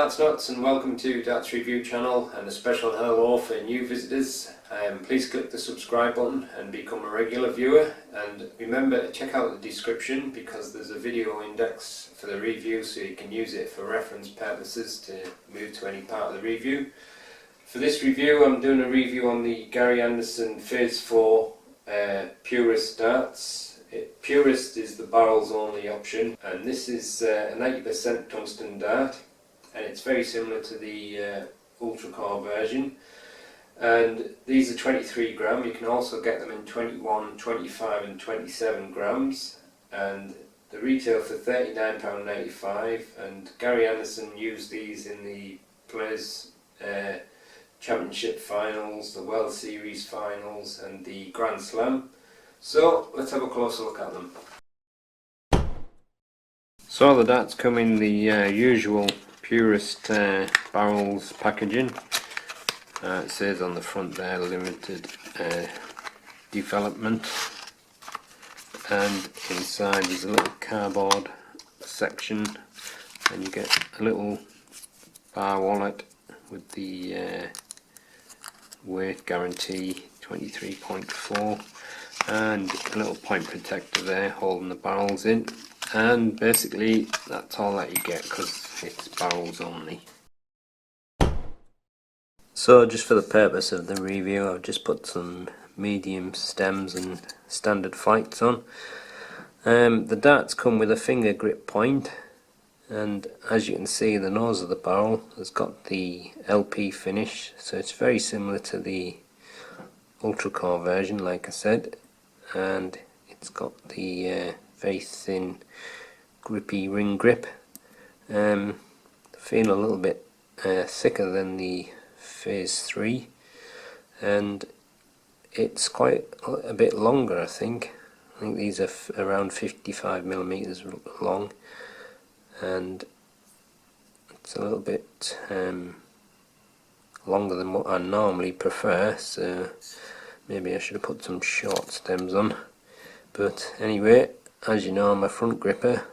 Darts Nutz and welcome to Darts Review channel, and a special hello for new visitors. Please click the subscribe button and become a regular viewer, and remember to check out the description because there's a video index for the review so you can use it for reference purposes to move to any part of the review. For this review I'm doing a review on the Gary Anderson Phase 4 Purist darts. Purist is the barrels only option, and this is a 90% tungsten dart, and it's very similar to the ultra core version, and these are 23 gram. You can also get them in 21, 25 and 27 grams, and the retail for £39.95, and Gary Anderson used these in the Players Championship finals, the World Series finals and the Grand Slam. So let's have a closer look at them. So the darts come in the usual Purist barrels packaging. It says on the front there limited development, and inside there's a little cardboard section, and you get a little bar wallet with the weight guarantee 23.4, and a little point protector there holding the barrels in, and basically that's all that you get because it's barrels only. So just for the purpose of the review I've just put some medium stems and standard flights on. The darts come with a finger grip point, and as you can see the nose of the barrel has got the LP finish, so it's very similar to the ultra core version like I said, and it's got the very thin grippy ring grip. Feel a little bit thicker than the Phase 3, and it's quite a bit longer. I think these are around 55mm long, and it's a little bit longer than what I normally prefer, so maybe I should have put some short stems on. But anyway, as you know, I'm a front gripper,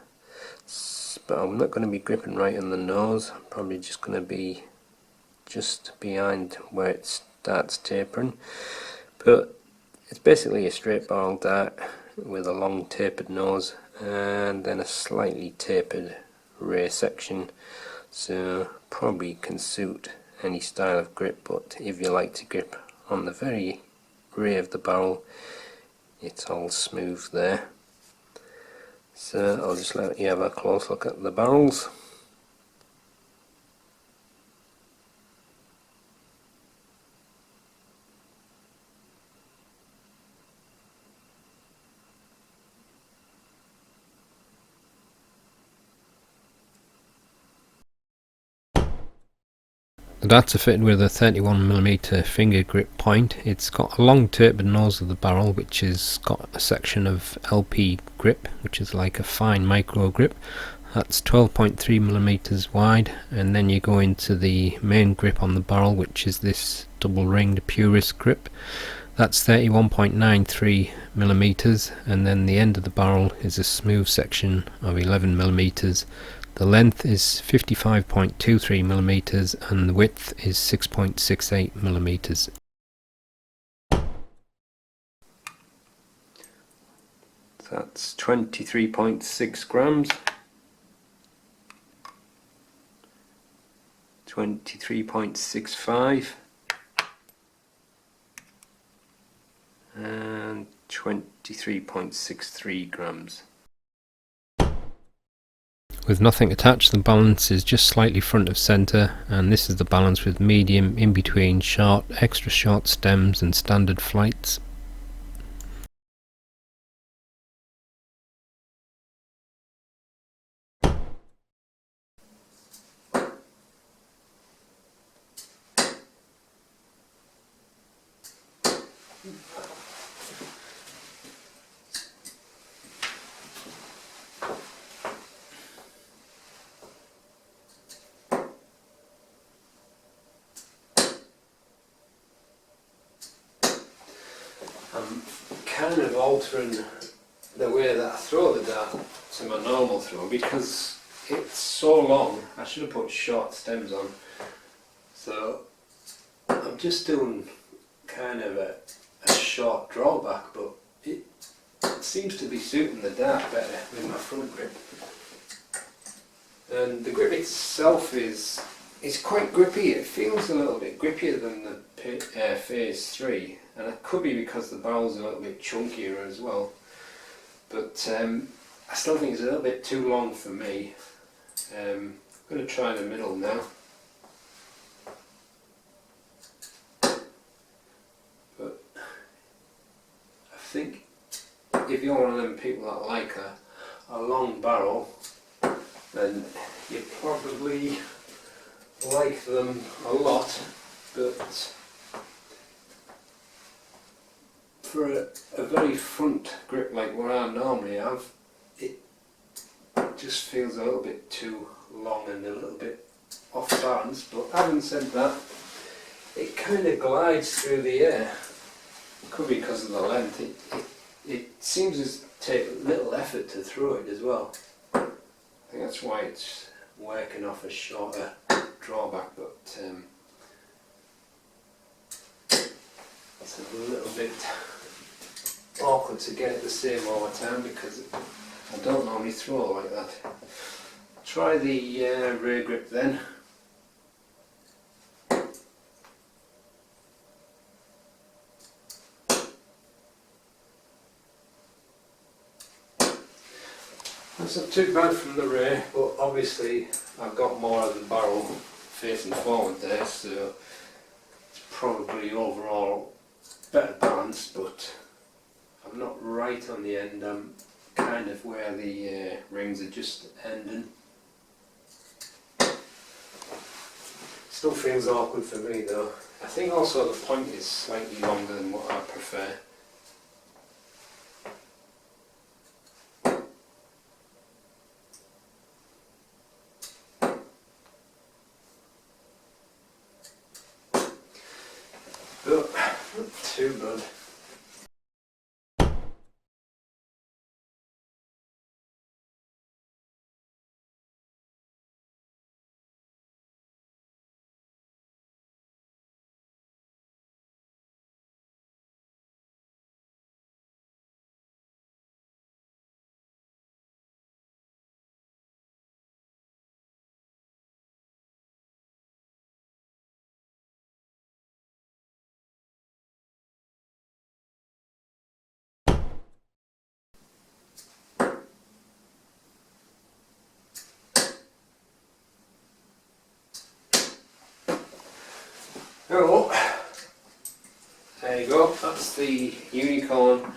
but I'm not going to be gripping right on the nose. I'm probably just going to be just behind where it starts tapering. But it's basically a straight barrel dart with a long tapered nose and then a slightly tapered rear section, so probably can suit any style of grip. But if you like to grip on the very rear of the barrel, it's all smooth there. So I'll just let you have a close look at the barrels. The darts are fitted with a 31mm finger grip point. It's got a long tapered nose of the barrel which has got a section of LP grip, which is like a fine micro grip. That's 12.3mm wide, and then you go into the main grip on the barrel, which is this double ringed Purist grip. That's 31.93mm, and then the end of the barrel is a smooth section of 11mm. The length is 55.23mm and the width is 6.68mm. That's 23.6 grams, 23.65 and 23.63 grams. With nothing attached, the balance is just slightly front of centre, and this is the balance with medium, in between, short, extra short stems and standard flights. I'm kind of altering the way that I throw the dart to my normal throw, because it's so long. I should have put short stems on. So I'm just doing kind of a short drawback, but it seems to be suiting the dart better with my front grip. And the grip itself is quite grippy. It feels a little bit grippier than the Phase 3, and it could be because the barrel's a little bit chunkier as well. But I still think it's a little bit too long for me. I'm going to try the middle now. But I think if you're one of them people that like a long barrel, then you probably like them a lot. But for a very front grip like what I normally have, it just feels a little bit too long and a little bit off balance. But having said that, it kind of glides through the air. Could be because of the length. It seems to take little effort to throw it as well. I think that's why it's working off a shorter drawback, but it's a little bit awkward to get it the same all the time because I don't normally throw like that. Try the rear grip then. That's not too bad from the rear, but obviously I've got more of the barrel facing forward there, so it's probably overall better balanced, but I'm not right on the end. I'm kind of where the rings are just ending. Still feels awkward for me though. I think also the point is slightly longer than what I prefer. But not too bad. Oh, there you go, that's the Unicorn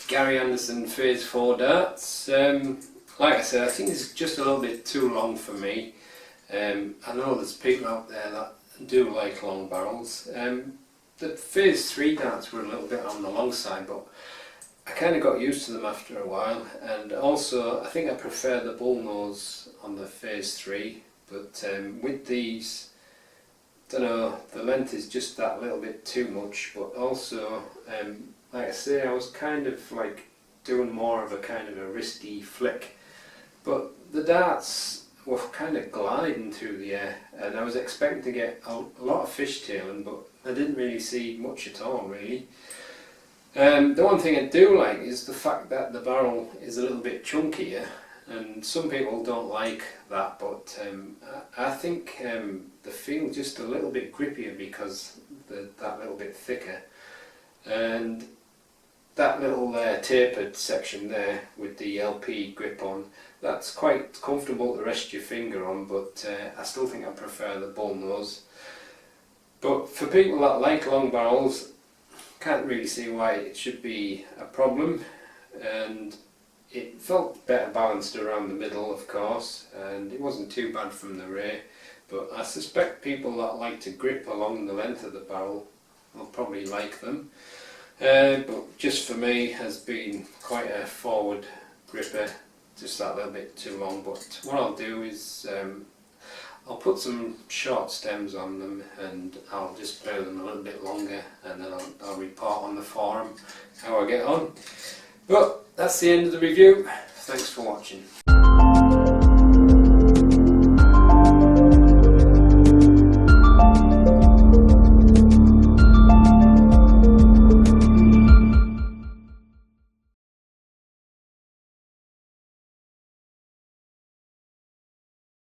Gary Anderson Phase 4 darts. Like I said, I think it's just a little bit too long for me. I know there's people out there that do like long barrels. The Phase 3 darts were a little bit on the long side, but I kind of got used to them after a while, and also I think I prefer the bull nose on the Phase 3, but with these, don't know, the length is just that little bit too much. But also, like I say, I was kind of like doing more of a kind of a risky flick, but the darts were kind of gliding through the air, and I was expecting to get a lot of fishtailing, but I didn't really see much at all really. The one thing I do like is the fact that the barrel is a little bit chunkier, and some people don't like that, but I think the feel just a little bit grippier because that little bit thicker, and that little tapered section there with the LP grip on, that's quite comfortable to rest your finger on, but I still think I prefer the bull nose. But for people that like long barrels, can't really see why it should be a problem, and it felt better balanced around the middle, of course, and it wasn't too bad from the rear. But I suspect people that like to grip along the length of the barrel will probably like them. But just for me, has been quite a forward gripper, just that little bit too long. But what I'll do is I'll put some short stems on them, and I'll just bear them a little bit longer, and then I'll report on the forum how I get on. But that's the end of the review. Thanks for watching.